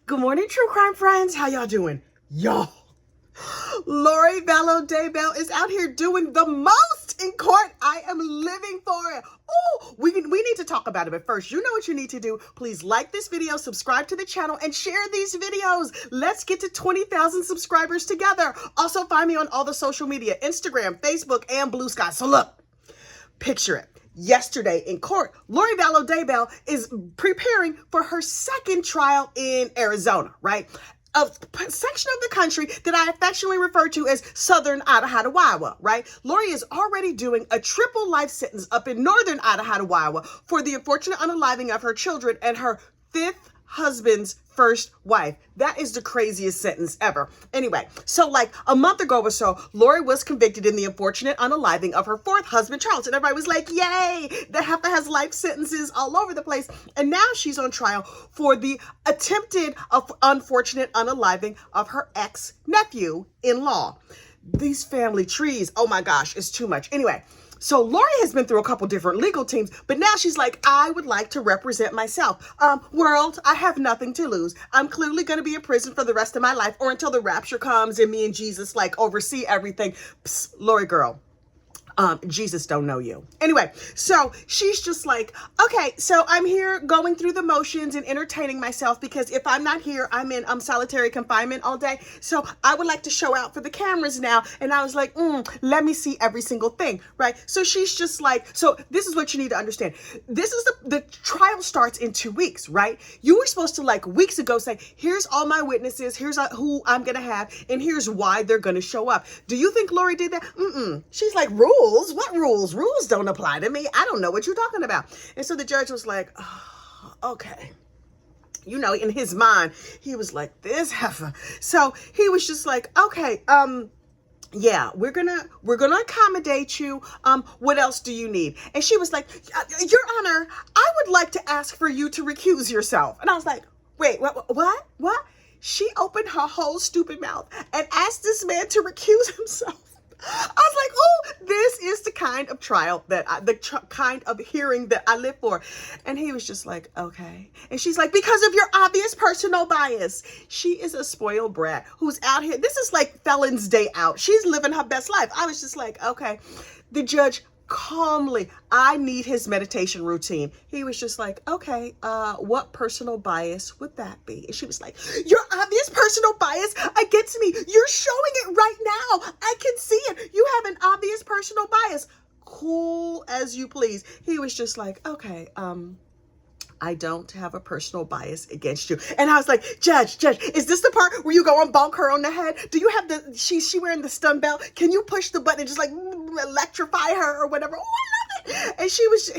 Good morning, true crime friends. How y'all doing? Y'all, Lori Vallow Daybell is out here doing the most in court. I am living for it. Oh, we need to talk about it, but first, you know what you need to do. Please like this video, subscribe to the channel, and share these videos. Let's get to 20,000 subscribers together. Also, find me on all the social media, Instagram, Facebook, and Blue Sky. So look, picture it. Yesterday in court, Lori Vallow Daybell is preparing for her second trial in Arizona, right? A section of the country that I affectionately refer to as Southern Idaho, right? Lori is already doing a triple life sentence up in Northern Idaho for the unfortunate unaliving of her children and her fifth husband's first wife. That is the craziest sentence ever. Anyway, so like a month ago or so, Lori was convicted in the unfortunate unaliving of her fourth husband, Charles. And everybody was like, yay, the heifer has life sentences all over the place. And now she's on trial for the attempted unfortunate unaliving of her ex-nephew-in-law. These family trees, oh my gosh, it's too much. Anyway, so Lori has been through a couple different legal teams, but now she's like, I would like to represent myself. World, I have nothing to lose. I'm clearly going to be in prison for the rest of my life or until the rapture comes and me and Jesus like oversee everything. Psst, Lori girl. Jesus don't know you. Anyway, so she's just like, okay, so I'm here going through the motions and entertaining myself because if I'm not here, I'm in solitary confinement all day. So I would like to show out for the cameras now. And I was like, let me see every single thing, right? So she's just like, so this is what you need to understand. This is the trial starts in 2 weeks, right? You were supposed to like weeks ago say, here's all my witnesses, here's who I'm going to have, and here's why they're going to show up. Do you think Lori did that? She's like, rules? What rules? Rules don't apply to me. I don't know what you're talking about. And so the judge was like, oh, okay. You know, in his mind, he was like, this heifer. So he was just like, okay, yeah, we're gonna accommodate you. What else do you need? And she was like, Your Honor, I would like to ask for you to recuse yourself. And I was like, wait, what? She opened her whole stupid mouth and asked this man to recuse himself. I was like, oh, this is the kind of trial that kind of hearing that I live for. And he was just like, okay. And she's like, because of your obvious personal bias. She is a spoiled brat who's out here. This is like Felon's Day Out. She's living her best life. I was just like, okay. The judge calmly, I need his meditation routine. He was just like, okay, what personal bias would that be? And she was like, your obvious personal bias against me. You're showing it right now. I can see it. You have an obvious personal bias. Cool as you please. He was just like, okay, I don't have a personal bias against you. And I was like, Judge, is this the part where you go and bonk her on the head? Do you have she wearing the stun belt? Can you push the button and just like electrify her or whatever? Oh, I love it. And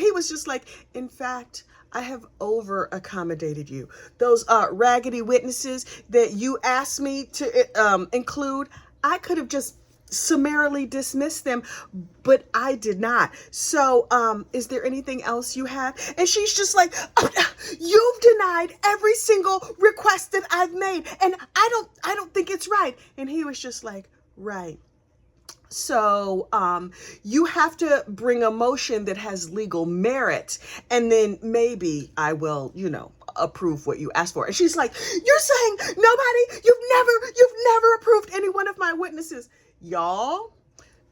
he was just like, in fact, I have over accommodated you. Those raggedy witnesses that you asked me to include, I could have just summarily dismissed them, but I did not. So is there anything else you have? And she's just like, you've denied every single request that I've made, and I don't think it's right. And he was just like, right. So you have to bring a motion that has legal merit, and then maybe I will, approve what you asked for. And she's like, you're saying you've never approved any one of my witnesses. Y'all,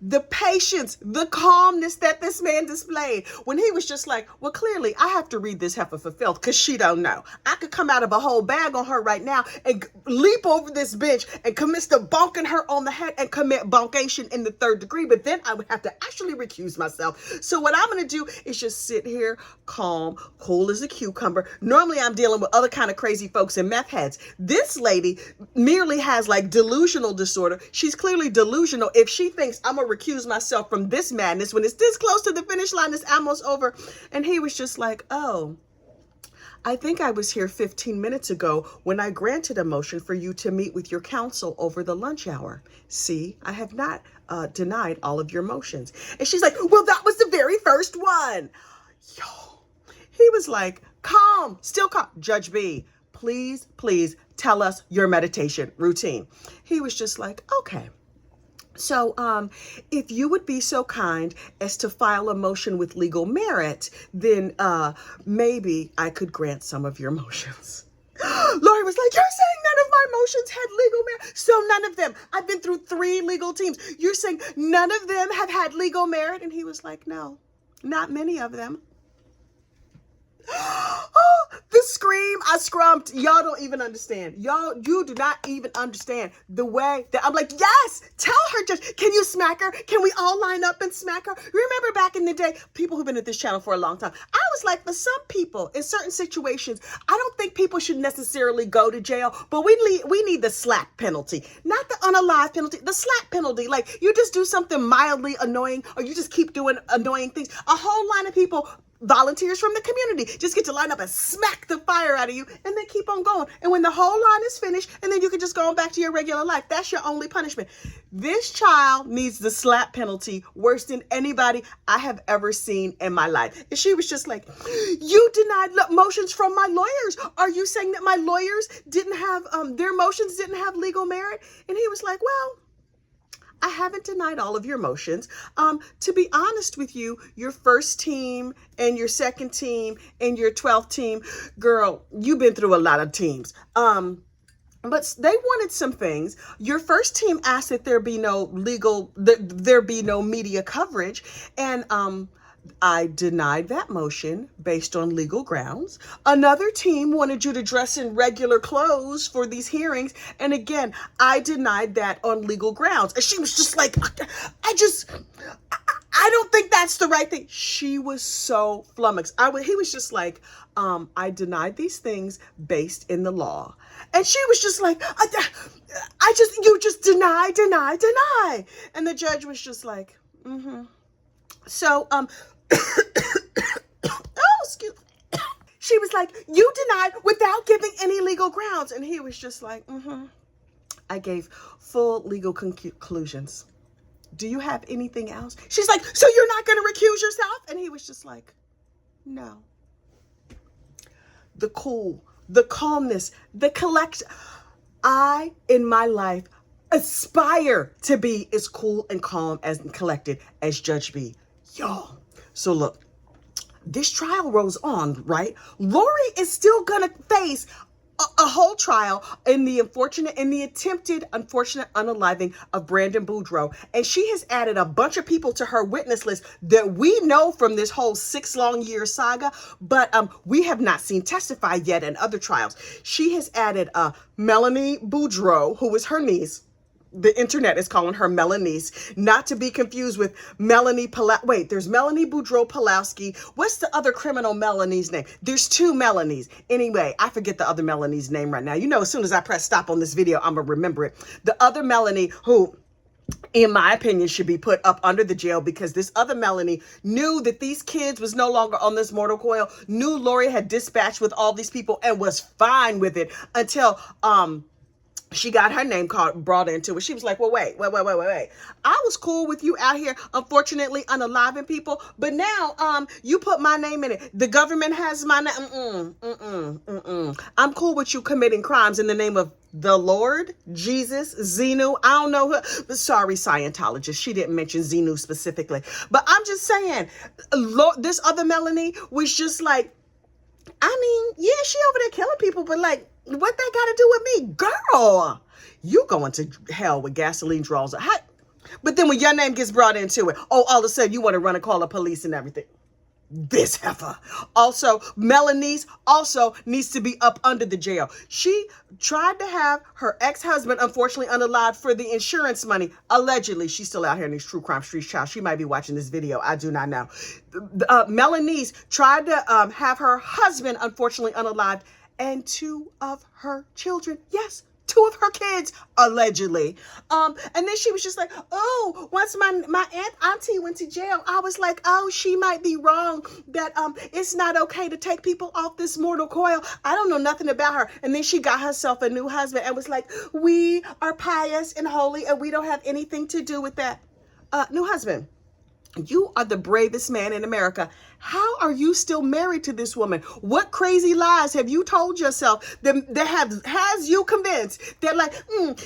the patience, the calmness that this man displayed when he was just like, well, clearly I have to read this heifer for filth because she don't know. I could come out of a whole bag on her right now and leap over this bench and commit to bonking her on the head and commit bonkation in the 3rd degree. But then I would have to actually recuse myself. So what I'm going to do is just sit here calm, cool as a cucumber. Normally I'm dealing with other kind of crazy folks and meth heads. This lady merely has like delusional disorder. She's clearly delusional if she thinks I'm a recuse myself from this madness when it's this close to the finish line. It's almost over. And he was just like, oh, I think I was here 15 minutes ago when I granted a motion for you to meet with your counsel over the lunch hour. See, I have not denied all of your motions. And she's like, well, that was the very first one. Yo, he was like, calm, still calm. Judge B, please tell us your meditation routine. He was just like, okay. So if you would be so kind as to file a motion with legal merit, then maybe I could grant some of your motions. Lori was like, you're saying motions had legal merit? So none of them. I've been through 3 legal teams. You're saying none of them have had legal merit? And he was like, no, not many of them. Oh, the scream, I scrumped. Y'all don't even understand. You do not even understand the way that I'm like, yes, tell her, Judge, can you smack her? Can we all line up and smack her? Remember back in the day, people who've been at this channel for a long time, I was like, for some people, in certain situations, I don't think people should necessarily go to jail, but we need the slap penalty, not the unalive penalty, the slap penalty. Like, you just do something mildly annoying, or you just keep doing annoying things. A whole line of people, volunteers from the community, just get to line up and smack the fire out of you and then keep on going. And when the whole line is finished, and then you can just go on back to your regular life. That's your only punishment. This child needs the slap penalty worse than anybody I have ever seen in my life. And she was just like, you denied motions from my lawyers. Are you saying that my lawyers didn't have, their motions didn't have legal merit? And he was like, well, I haven't denied all of your motions. To be honest with you, your first team and your second team and your 12th team, girl, you've been through a lot of teams. But they wanted some things. Your first team asked that there be no media coverage. And, I denied that motion based on legal grounds. Another team wanted you to dress in regular clothes for these hearings. And again, I denied that on legal grounds. And she was just like, I don't think that's the right thing. She was so flummoxed. He was just like, I denied these things based in the law. And she was just like, you just deny. And the judge was just like, So, oh, excuse me. She was like, you denied without giving any legal grounds. And he was just like, I gave full legal conclusions. Do you have anything else? She's like, so you're not going to recuse yourself? And he was just like, no. The cool, the calmness, the collection. I, in my life, aspire to be as cool and calm and collected as Judge B. Y'all. So look, this trial rolls on, right? Lori is still gonna face a whole trial in the attempted unfortunate unaliving of Brandon Boudreaux. And she has added a bunch of people to her witness list that we know from this whole 6 long year saga, but we have not seen testify yet in other trials. She has added Melanie Boudreaux, who is her niece. The internet is calling her Melanice, not to be confused with Melanie Wait, there's Melanie Boudreaux Pulowski. What's the other criminal Melanie's name? There's 2 Melanies. Anyway, I forget the other Melanie's name right now. You know, as soon as I press stop on this video, I'm going to remember it. The other Melanie who, in my opinion, should be put up under the jail because this other Melanie knew that these kids was no longer on this mortal coil, knew Lori had dispatched with all these people and was fine with it until, she got her name brought into it. She was like, well, wait. I was cool with you out here, unfortunately, unaliving people. But now, you put my name in it. The government has my name. I'm cool with you committing crimes in the name of the Lord, Jesus, Xenu. I don't know who. Sorry, Scientologist. She didn't mention Xenu specifically. But I'm just saying, this other Melanie was just like, I mean, yeah, she over there killing people, but like, what that got to do with me? Girl, you going to hell with gasoline draws. But then when your name gets brought into it, all of a sudden you want to run and call the police and everything. This heifer. Also, Melanice also needs to be up under the jail. She tried to have her ex-husband, unfortunately unalived, for the insurance money. Allegedly, she's still out here in these true crime streets, child. She might be watching this video. I do not know. Melanice tried to have her husband, unfortunately unalived, and 2 of her children. Yes, 2 of her kids, allegedly. And then she was just like, oh, once my auntie went to jail, I was like, oh, she might be wrong that it's not okay to take people off this mortal coil. I don't know nothing about her. And then she got herself a new husband and was like, we are pious and holy and we don't have anything to do with that. New husband, you are the bravest man in America. How are you still married to this woman? What crazy lies have you told yourself that has you convinced that like,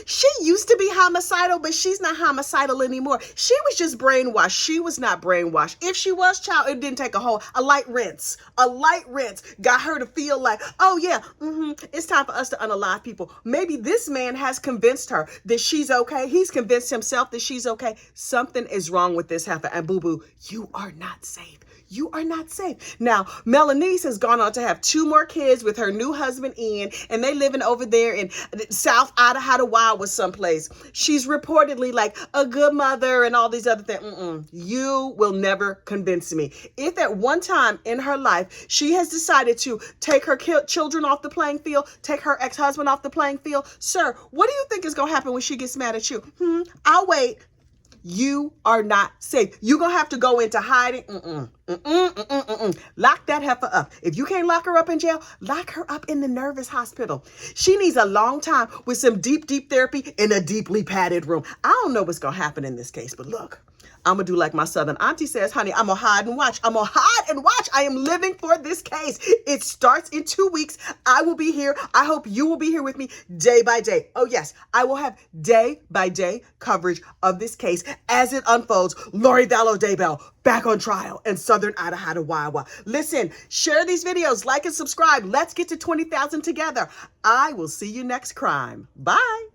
she used to be homicidal, but she's not homicidal anymore. She was just brainwashed. She was not brainwashed. If she was, child, it didn't take a light rinse. A light rinse got her to feel like, oh yeah, it's time for us to unalive people. Maybe this man has convinced her that she's okay. He's convinced himself that she's okay. Something is wrong with this heifer. And boo-boo, you are not safe. You are not safe. Now, Melanice has gone on to have 2 more kids with her new husband, Ian, and they living over there in South Idaho someplace. She's reportedly like a good mother and all these other things. You will never convince me. If at one time in her life, she has decided to take her children off the playing field, take her ex-husband off the playing field, sir, what do you think is going to happen when she gets mad at you? I'll wait. You are not safe. You're going to have to go into hiding. Lock that heifer up. If you can't lock her up in jail, lock her up in the nervous hospital. She needs a long time with some deep, deep therapy in a deeply padded room. I don't know what's going to happen in this case, but look, I'm going to do like my Southern auntie says, honey, I'm going to hide and watch. I'm going to hide and watch. I am living for this case. It starts in 2 weeks. I will be here. I hope you will be here with me day by day. Oh, yes, I will have day by day coverage of this case as it unfolds. Lori Vallow Daybell back on trial in Southern Idaho. Listen, share these videos, like and subscribe. Let's get to 20,000 together. I will see you next crime. Bye.